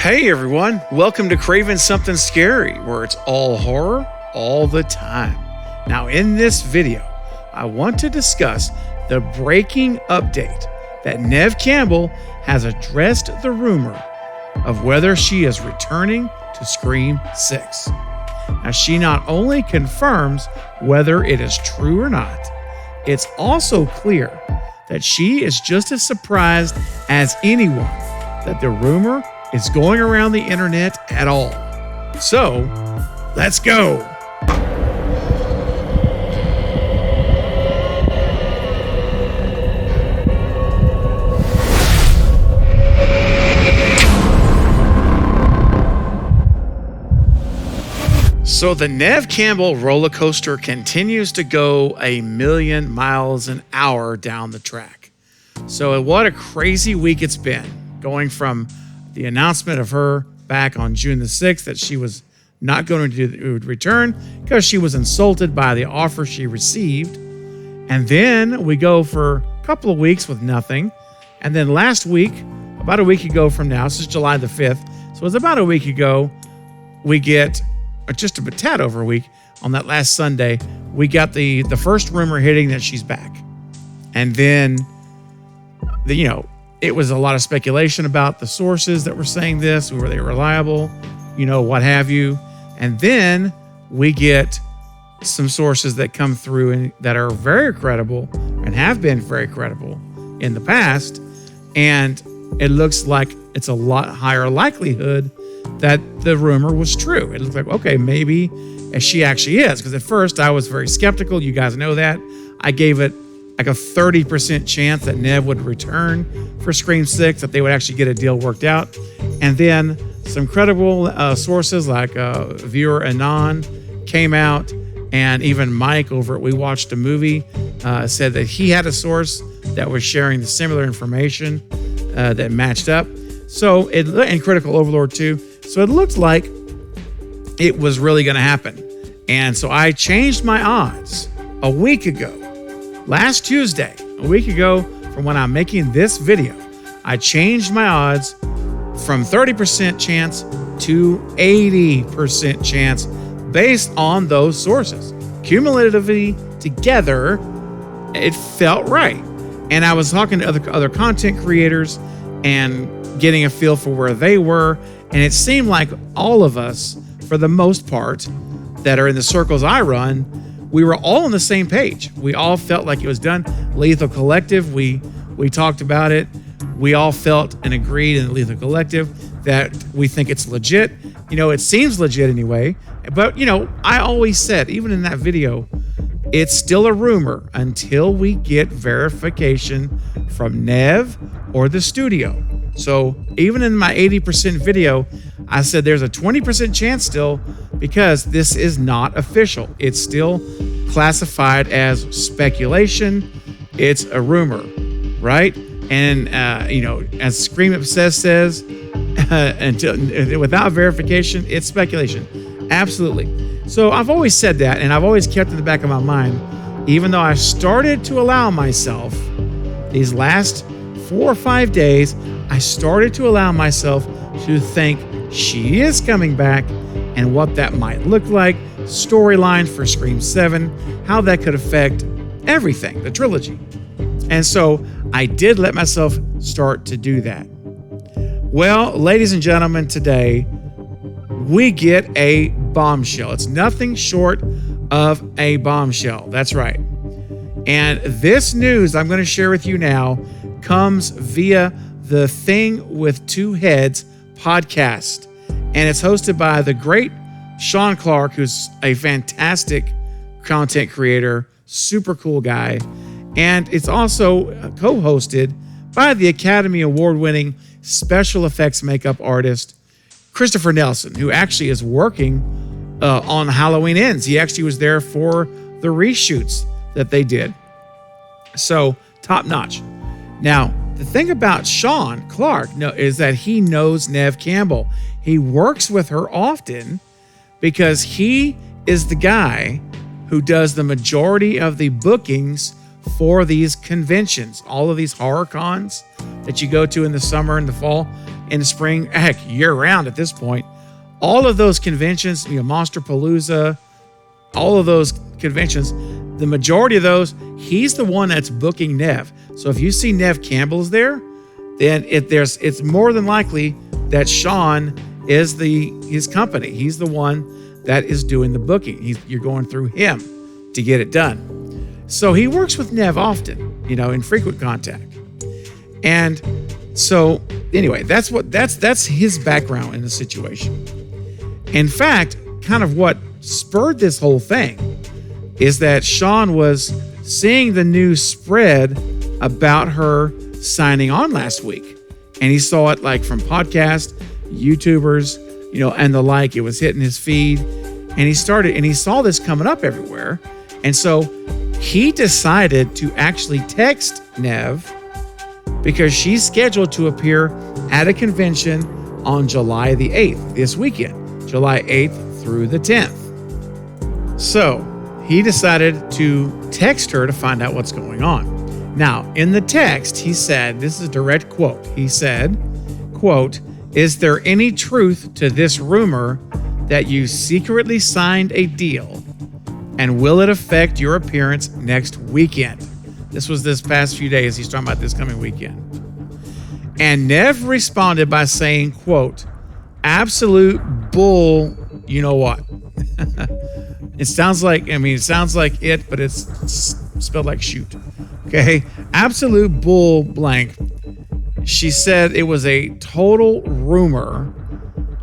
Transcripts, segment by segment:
Hey everyone, welcome to Craving Something Scary, where it's all horror all the time. Now in this video, I want to discuss the breaking update that Neve Campbell has addressed the rumor of whether she is returning to Scream 6. Now she not only confirms whether it is true or not, it's also clear that she is just as surprised as anyone that the rumor is going around the internet at all. So, let's go. So the Neve Campbell roller coaster continues to go 1,000,000 miles an hour down the track. So what a crazy week it's been, going from the announcement of her back on June the 6th that she was not going to return because she was insulted by the offer she received. And then we go for a couple of weeks with nothing. And then last week, about a week ago from now, this is July the 5th, so it's about a week ago, we get, or just a tad over a week, on that last Sunday, we got the first rumor hitting that she's back. And then, it was a lot of speculation about the sources that were saying this. Were they reliable? What have you. And then we get some sources that come through and that are very credible and have been very credible in the past. And it looks like it's a lot higher likelihood that the rumor was true. It looks like, okay, maybe she actually is. Because at first I was very skeptical. You guys know that. I gave it like a 30% chance that Neve would return for Scream 6, that they would actually get a deal worked out. And then some credible sources like viewer Anon came out, and even Mike over at We Watched a Movie said that he had a source that was sharing the similar information that matched up. So and Critical Overlord too. So it looked like it was really going to happen. And so I changed my odds a week ago. Last Tuesday, a week ago from when I'm making this video, I changed my odds from 30% chance to 80% chance based on those sources. Cumulatively together, it felt right. And I was talking to other content creators and getting a feel for where they were. And it seemed like all of us, for the most part, that are in the circles I run, we were all on the same page. We all felt like it was done. Lethal Collective, we talked about it. We all felt and agreed in the Lethal Collective that we think it's legit. It seems legit anyway. But, I always said, even in that video, it's still a rumor until we get verification from Neve or the studio. So even in my 80% video, I said there's a 20% chance still because this is not official. It's still classified as speculation. It's a rumor, right? And, as Scream Obsessed says, until without verification, it's speculation. Absolutely. So I've always said that, and I've always kept in the back of my mind, even though I started to allow myself these last 4 or 5 days, I started to allow myself to think she is coming back and what that might look like, storyline for Scream 7, how that could affect everything, the trilogy. And so I did let myself start to do that. Well, ladies and gentlemen, today we get a bombshell. It's nothing short of a bombshell. That's right. And this news I'm going to share with you now comes via the Thing with Two Heads podcast. And it's hosted by the great Sean Clark, who's a fantastic content creator, super cool guy. And it's also co-hosted by the Academy Award-winning special effects makeup artist, Christopher Nelson, who actually is working on Halloween Ends. He actually was there for the reshoots that they did. So, top notch. Now, the thing about Sean Clark is that he knows Neve Campbell. He works with her often because he is the guy who does the majority of the bookings for these conventions, all of these horror cons that you go to in the summer and the fall. in the spring, heck, year round at this point. All of those conventions, Monsterpalooza, all of those conventions, the majority of those, he's the one that's booking Neve. So if you see Neve Campbell's there, then it's more than likely that Sean is his company. He's the one that is doing the booking. You're going through him to get it done. So he works with Neve often, in frequent contact. And so anyway, that's his background in the situation. In fact, kind of what spurred this whole thing is that Sean was seeing the news spread about her signing on last week. And he saw it like from podcasts, YouTubers, and the like. It was hitting his feed. And he saw this coming up everywhere. And so he decided to actually text Neve because she's scheduled to appear at a convention on July the 8th, this weekend, July 8th through the 10th. So he decided to text her to find out what's going on. Now, in the text, he said, this is a direct quote. He said, quote, "Is there any truth to this rumor that you secretly signed a deal? And will it affect your appearance next weekend?" This was this past few days. He's talking about this coming weekend. And Neve responded by saying, quote, "Absolute bull, you know what?" It sounds like it, but it's spelled like shoot. Okay. Absolute bull blank. She said it was a total rumor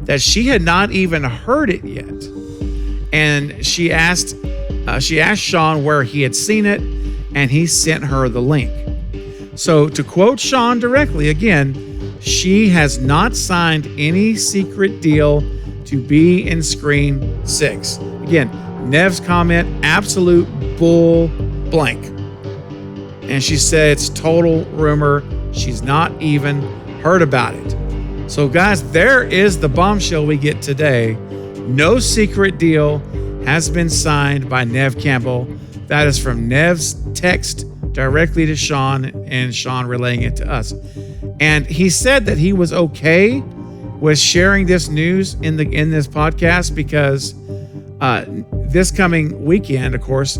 that she had not even heard it yet. And she asked Sean where he had seen it, and he sent her the link. So to quote Sean directly again, she has not signed any secret deal to be in Scream 6. Again, Neve's comment, absolute bull blank. And she said it's total rumor. She's not even heard about it. So guys, there is the bombshell we get today. No secret deal has been signed by Neve Campbell. That is from Neve's text directly to Sean, and Sean relaying it to us. And he said that he was okay with sharing this news in this podcast because this coming weekend, of course,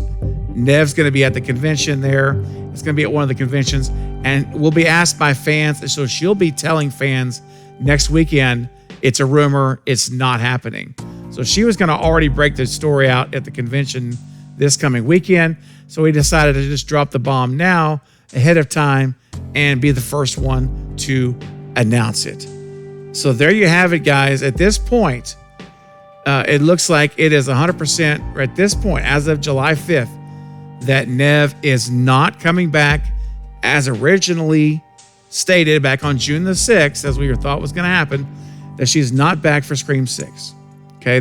Neve's going to be at the convention there. It's going to be at one of the conventions, and we'll be asked by fans. So she'll be telling fans next weekend, it's a rumor, it's not happening. So she was going to already break the story out at the convention this coming weekend. So he decided to just drop the bomb now ahead of time and be the first one to announce it. So there you have it, guys. At this point, it looks like it is 100% at this point, as of July 5th, that Neve is not coming back as originally stated back on June the 6th, as we thought was going to happen, that she's not back for Scream 6. Okay,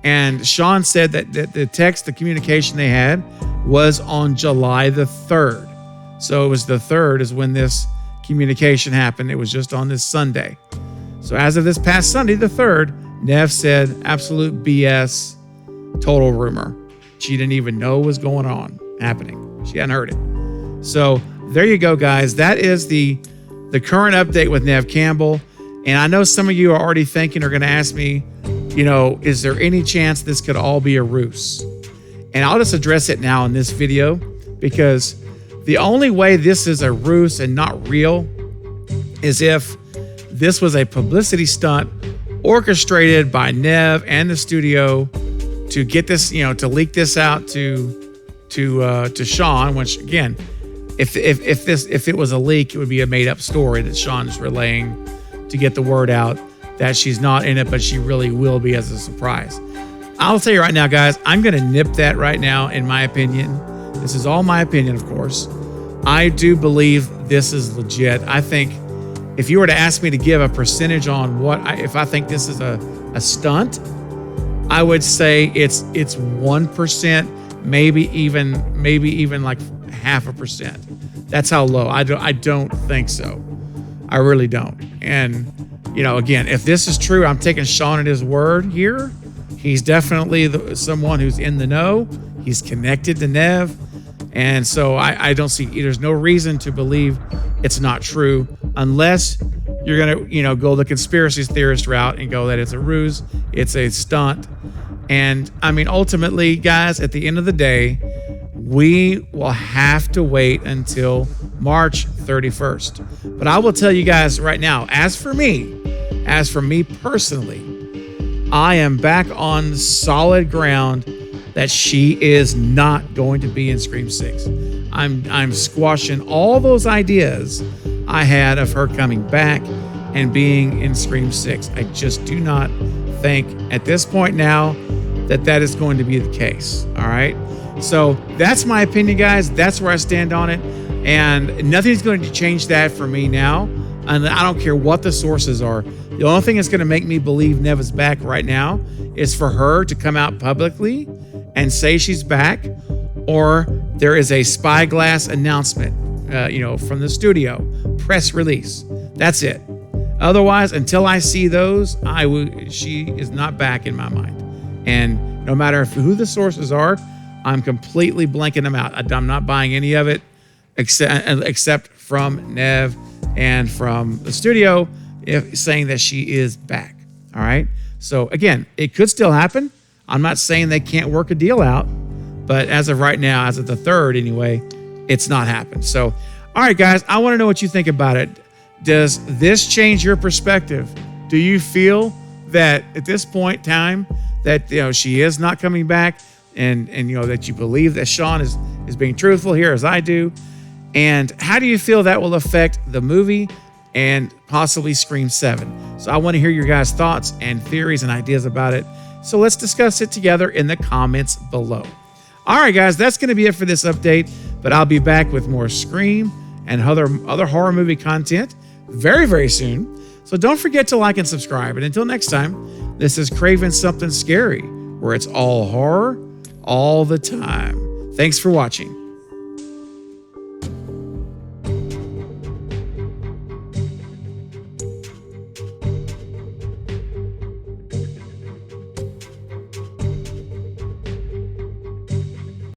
and Sean said that the communication they had was on July the 3rd. So it was the 3rd is when this communication happened. It was just on this Sunday. So as of this past Sunday, the 3rd, Neve said, absolute BS, total rumor. She didn't even know what was going on, happening. She hadn't heard it. So there you go, guys. That is the current update with Neve Campbell. And I know some of you are already thinking, are going to ask me, is there any chance this could all be a ruse? And I'll just address it now in this video, because the only way this is a ruse and not real is if this was a publicity stunt orchestrated by Neve and the studio to get this, to leak this out to Sean. Which again, if it was a leak, it would be a made up story that Sean is relaying to get the word out that she's not in it, but she really will be as a surprise. I'll tell you right now, guys, I'm going to nip that right now, in my opinion. This is all my opinion, of course. I do believe this is legit. I think if you were to ask me to give a percentage on if I think this is a stunt, I would say it's 1%, maybe even like 0.5%. That's how low. I don't think so. I really don't. And again, if this is true, I'm taking Sean at his word here. He's definitely someone who's in the know. He's connected to Neve. And so I don't see, there's no reason to believe it's not true unless you're going to, go the conspiracy theorist route and go that it's a ruse, it's a stunt. And I mean, ultimately, guys, at the end of the day, we will have to wait until March 31st. But I will tell you guys right now, as for me personally, I am back on solid ground that she is not going to be in Scream 6. I'm squashing all those ideas I had of her coming back and being in Scream 6. I just do not think at this point now that is going to be the case. All right. So that's my opinion, guys. That's where I stand on it. And nothing's going to change that for me now. And I don't care what the sources are. The only thing that's going to make me believe Neve is back right now is for her to come out publicly and say she's back, or there is a spyglass announcement, from the studio, press release. That's it. Otherwise, until I see those, she is not back in my mind. And no matter who the sources are, I'm completely blanking them out. I'm not buying any of it except from Neve and from the studio saying that she is back. All right. So again, it could still happen. I'm not saying they can't work a deal out, but as of right now, as of the 3rd anyway, it's not happened. So, all right, guys, I want to know what you think about it. Does this change your perspective? Do you feel that at this point in time that she is not coming back, and that you believe that Sean is being truthful here, as I do? And how do you feel that will affect the movie and possibly Scream 7? So I want to hear your guys' thoughts and theories and ideas about it. So let's discuss it together in the comments below. All right, guys, that's going to be it for this update, but I'll be back with more Scream and other horror movie content very, very soon. So don't forget to like and subscribe. And until next time, this is Craving Something Scary, where it's all horror all the time. Thanks for watching.